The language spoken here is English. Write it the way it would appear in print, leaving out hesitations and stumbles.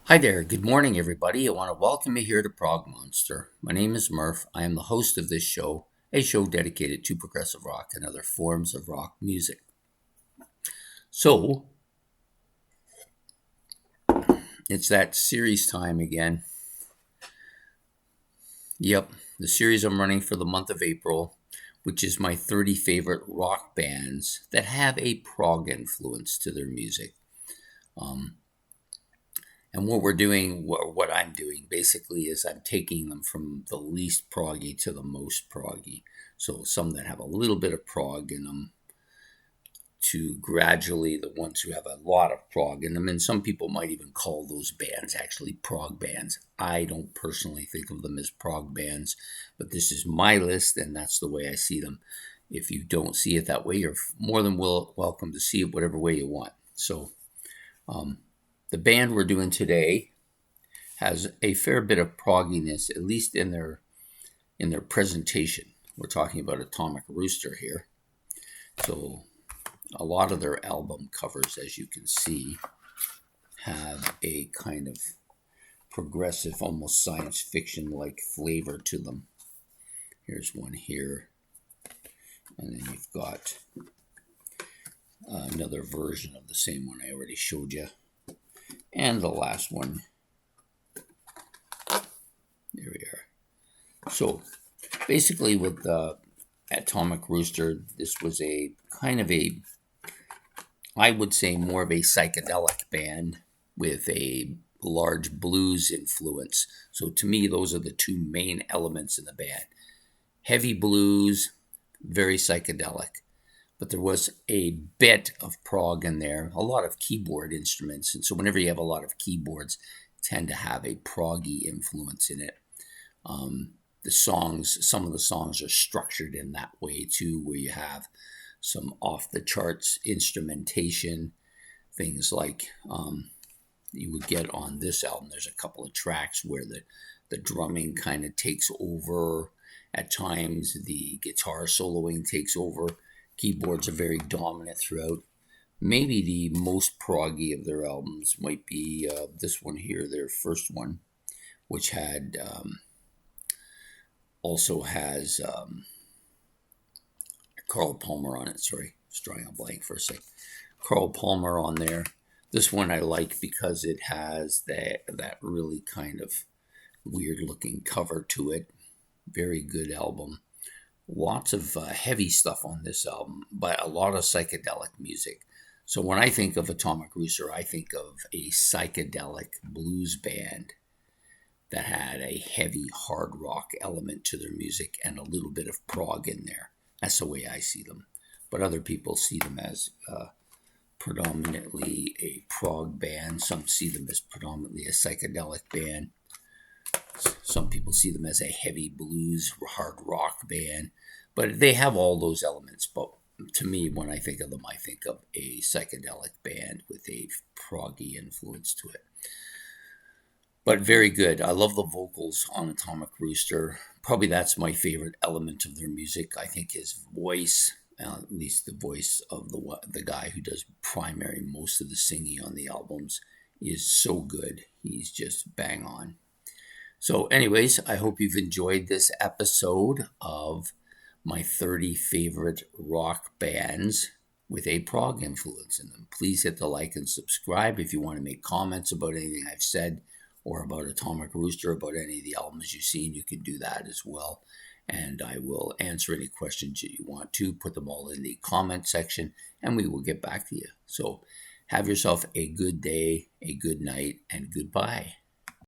Hi there, good morning everybody. I want to welcome you here to Prog Monster. My name is Murph. I am the host of this show, a show dedicated to progressive rock and other forms of rock music. So, it's that series time again. Yep, the series I'm running for the month of April, which is my 30 favorite rock bands that have a prog influence to their music. And what I'm doing basically is I'm taking them from the least proggy to the most proggy. So some that have a little bit of prog in them to gradually the ones who have a lot of prog in them. And some people might even call those bands actually prog bands. I don't personally think of them as prog bands, but this is my list and that's the way I see them. If you don't see it that way, you're more than welcome to see it whatever way you want. So, the band we're doing today has a fair bit of progginess, at least in their presentation. We're talking about Atomic Rooster here. So a lot of their album covers, as you can see, have a kind of progressive, almost science fiction-like flavor to them. Here's one here. And then you've got another version of the same one I already showed you. And the last one. There we are. So basically with Atomic Rooster, this was a kind of I would say more of a psychedelic band with a large blues influence. So to me, those are the two main elements in the band. Heavy blues, very psychedelic. But there was a bit of prog in there, a lot of keyboard instruments. And so whenever you have a lot of keyboards, tend to have a proggy influence in it. Some of the songs are structured in that way too, where you have some off the charts instrumentation, things like you would get on this album. There's a couple of tracks where the drumming kind of takes over. At times, the guitar soloing takes over. Keyboards are very dominant throughout. Maybe the most proggy of their albums might be this one here, their first one, which had also has Carl Palmer on it. Sorry, just drawing a blank for a sec. Carl Palmer on there. This one I like because it has that really kind of weird looking cover to it. Very good album. Lots of heavy stuff on this album, but a lot of psychedelic music. So when I think of Atomic Rooster, I think of a psychedelic blues band that had a heavy hard rock element to their music and a little bit of prog in there. That's the way I see them. But other people see them as predominantly a prog band. Some see them as predominantly a psychedelic band. Some people see them as a heavy blues, hard rock band, but they have all those elements. But to me, when I think of them, I think of a psychedelic band with a proggy influence to it. But very good. I love the vocals on Atomic Rooster. Probably that's my favorite element of their music. I think his voice, at least the voice of the guy who does primary most of the singing on the albums, is so good. He's just bang on. So anyways, I hope you've enjoyed this episode of my 30 favorite rock bands with a prog influence in them. Please hit the like and subscribe. If you want to make comments about anything I've said or about Atomic Rooster, about any of the albums you've seen, you can do that as well. And I will answer any questions that you want to. Put them all in the comment section and we will get back to you. So have yourself a good day, a good night, and goodbye.